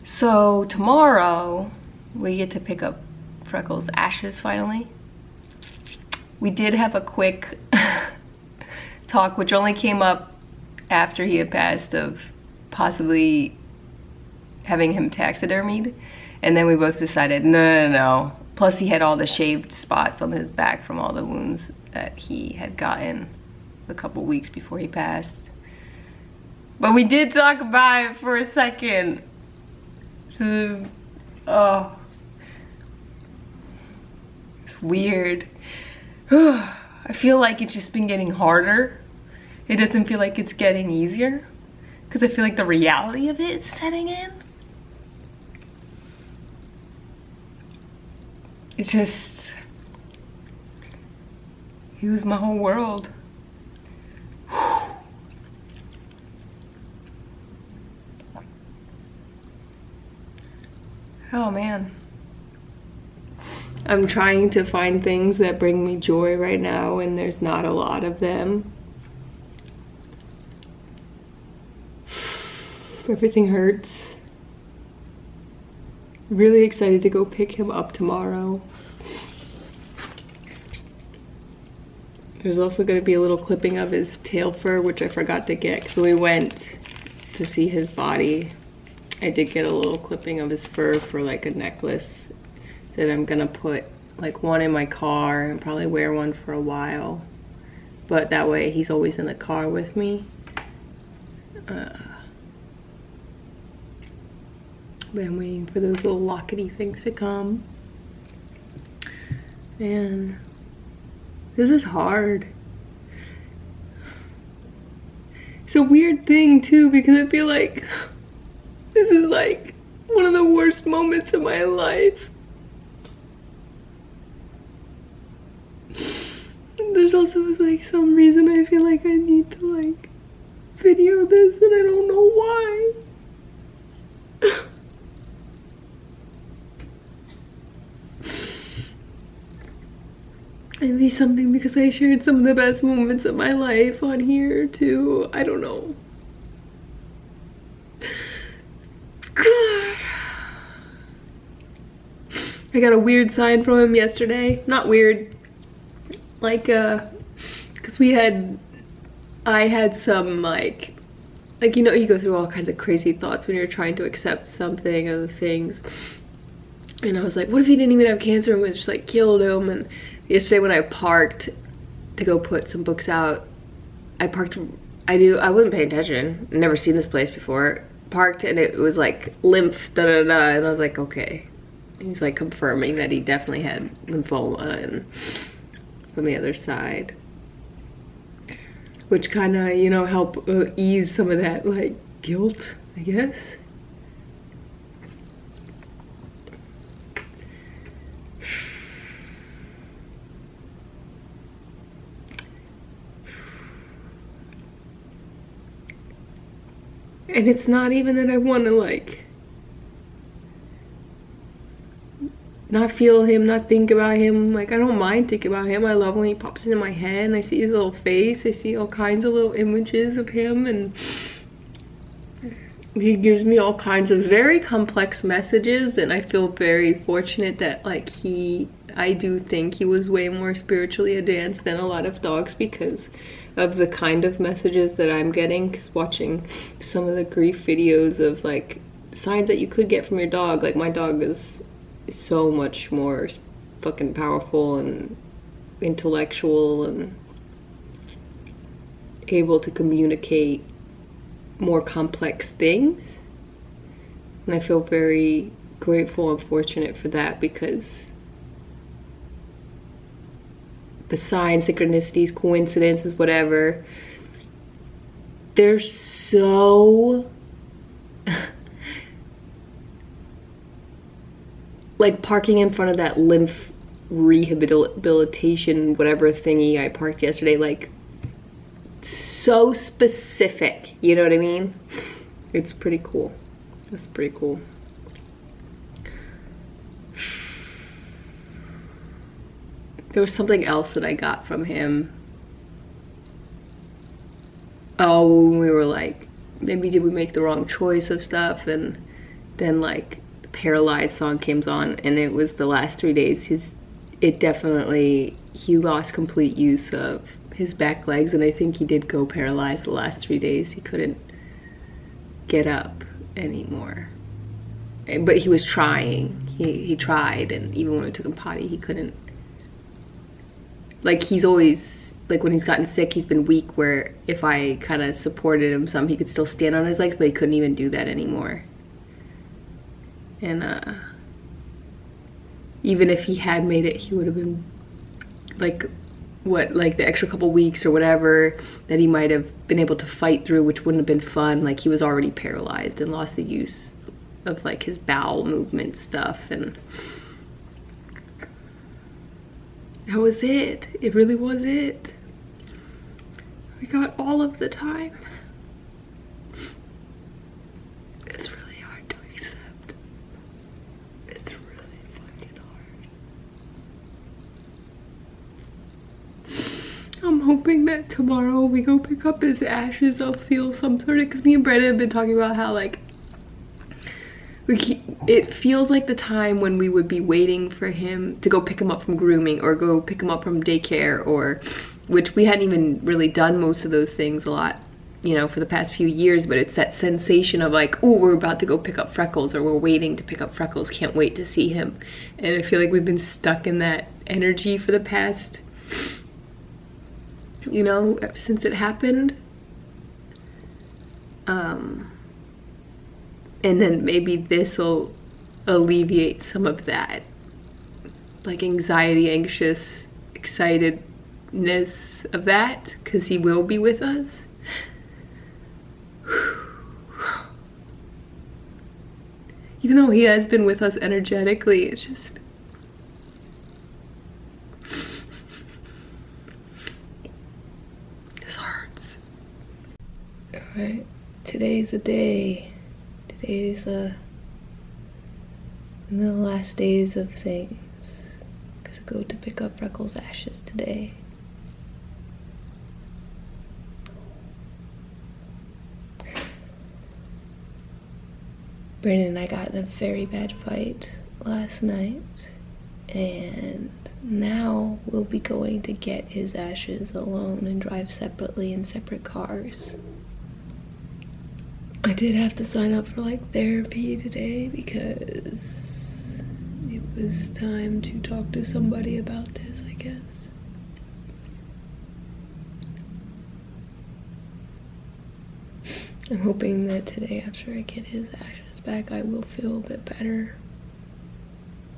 So tomorrow we get to pick up Freckles Ashes finally. We did have a quick talk, which only came up after he had passed, of possibly having him taxidermied. And then we both decided, no. Plus he had all the shaved spots on his back from all the wounds that he had gotten a couple weeks before he passed. But we did talk about it for a second. Oh, it's weird. I feel like it's just been getting harder. It doesn't feel like it's getting easier, because I feel like the reality of it is setting in. It's just, he was my whole world. Oh man. I'm trying to find things that bring me joy right now, and there's not a lot of them. Everything hurts. Really excited to go pick him up tomorrow. There's also going to be a little clipping of his tail fur, which I forgot to get because we went to see his body. I did get a little clipping of his fur for like a necklace that I'm gonna put like one in my car and probably wear one for a while. But that way he's always in the car with me. But I'm waiting for those little lockety things to come. And this is hard. It's a weird thing too, because I feel like this is like one of the worst moments of my life. There's also like some reason I feel like I need to like video this, and I don't know why. Maybe something because I shared some of the best moments of my life on here too. I don't know. I got a weird sign from him yesterday. Not weird, like because I had some like you know, you go through all kinds of crazy thoughts when you're trying to accept something or things. And I was like, what if he didn't even have cancer and we just like killed him? And yesterday when I parked to go put some books out, I wasn't paying attention. Never seen this place before. Parked and it was like lymph and I was like, okay. He's like confirming that he definitely had lymphoma and from the other side, which kind of, you know, help ease some of that like guilt, I guess. And it's not even that I want to like not feel him, not think about him. Like, I don't mind thinking about him. I love when he pops into my head and I see his little face. I see all kinds of little images of him, and he gives me all kinds of very complex messages, and I feel very fortunate that like I do think he was way more spiritually advanced than a lot of dogs because of the kind of messages that I'm getting. Because watching some of the grief videos of like signs that you could get from your dog, like my dog is so much more fucking powerful and intellectual and able to communicate more complex things, and I feel very grateful and fortunate for that, because the signs, synchronicities, coincidences, whatever, they're so like parking in front of that lymph rehabilitation whatever thingy I parked yesterday, like so specific, you know what I mean? It's pretty cool. It's pretty cool. There was something else that I got from him. Oh, we were like, maybe did we make the wrong choice of stuff? And then like the Paralyzed song came on, and it was the last 3 days. He lost complete use of his back legs, and I think he did go paralyzed the last 3 days. He couldn't get up anymore. But he was trying. He tried, and even when we took him potty, he couldn't. Like, he's always, like, when he's gotten sick, he's been weak, where if I kind of supported him some, he could still stand on his legs, but he couldn't even do that anymore. And even if he had made it, he would have been like, what, like the extra couple weeks or whatever that he might have been able to fight through, which wouldn't have been fun. Like, he was already paralyzed and lost the use of like his bowel movement stuff, and that was it. It really was it. We got all of the time. It's really hard to accept. It's really fucking hard. I'm hoping that tomorrow when we go pick up his ashes, I'll feel some sort of, because me and Brenda have been talking about how like it feels like the time when we would be waiting for him to go pick him up from grooming or go pick him up from daycare, or which we hadn't even really done most of those things a lot, you know, for the past few years. But it's that sensation of like, oh, we're about to go pick up Freckles, or we're waiting to pick up Freckles, can't wait to see him. And I feel like we've been stuck in that energy for the past, you know, since it happened. And then maybe this will alleviate some of that, like anxiety, anxious, excitedness of that, because he will be with us. Even though he has been with us energetically, it's just, this hurts. All right, today's the day. Today's the last days of things. Cause I go to pick up Freckles Ashes today. Brandon and I got in a very bad fight last night, and now we'll be going to get his ashes alone and drive separately in separate cars. I did have to sign up for like therapy today because it was time to talk to somebody about this, I guess. I'm hoping that today, after I get his ashes back, I will feel a bit better,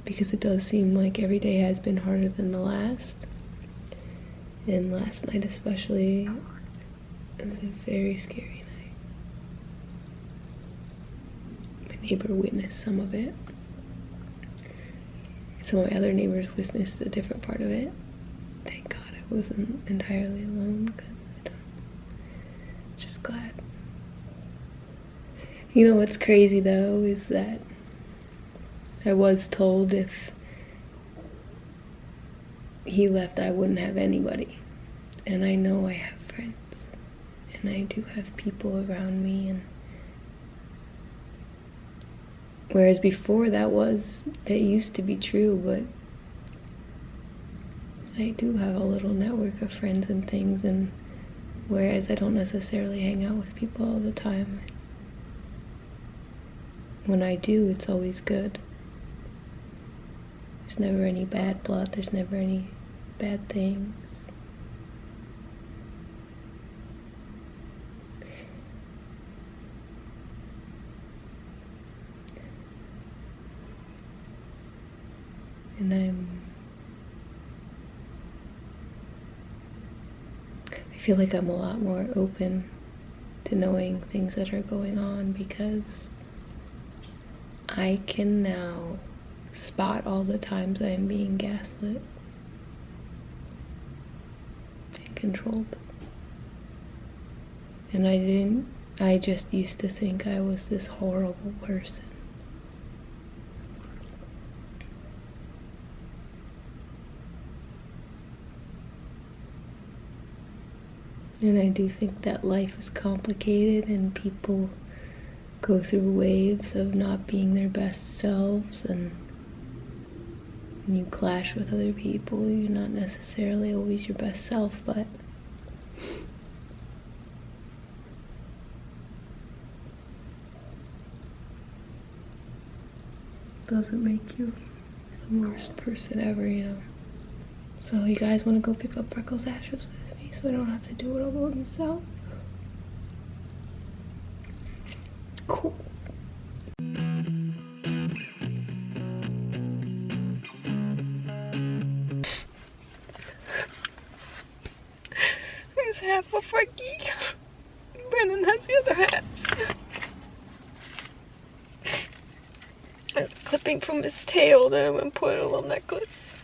because it does seem like every day has been harder than the last. And last night especially, it was a very scary night. Neighbor witnessed some of it. Some of my other neighbors witnessed a different part of it. Thank God I wasn't entirely alone, because I'm just glad. You know what's crazy though is that I was told if he left I wouldn't have anybody. And I know I have friends. And I do have people around me, and whereas before that used to be true, but I do have a little network of friends and things, and whereas I don't necessarily hang out with people all the time, when I do, it's always good. There's never any bad blood, there's never any bad things. And I feel like I'm a lot more open to knowing things that are going on, because I can now spot all the times I am being gaslit and controlled. And I just used to think I was this horrible person. And I do think that life is complicated and people go through waves of not being their best selves, and when you clash with other people, you're not necessarily always your best self, but doesn't make you the worst person ever, you know. So you guys want to go pick up Freckles Ashes with me so I don't have to do it all by myself? Cool. There's half a freckie. Brandon has the other half. There's a clipping from his tail that I'm gonna put in a little necklace.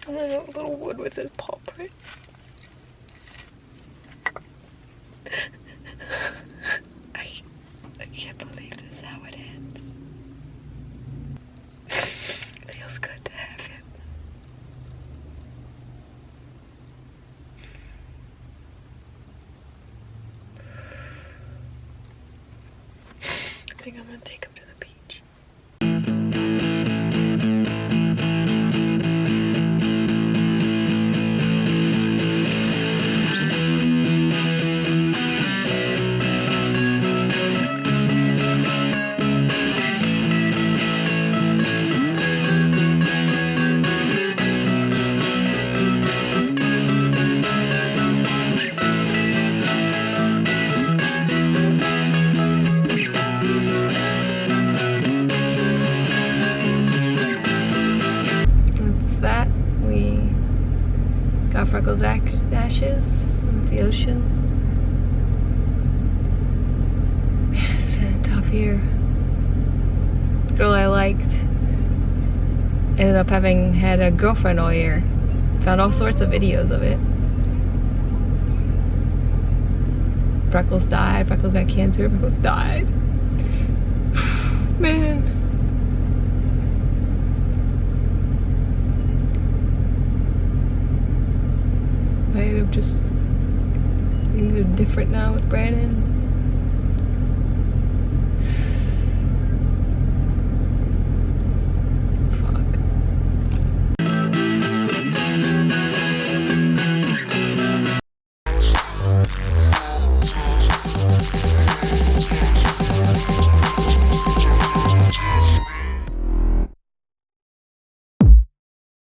And then a little wood with his paw print. I can't believe this is how it ends. It feels good to have him. I think I'm gonna take him to the beach. Got Freckles Ashes with the ocean. Man, it's been a tough year. The girl I liked ended up having had a girlfriend all year. Found all sorts of videos of it. Freckles died, Freckles got cancer, Freckles died. Man. Just things are different now with Brandon.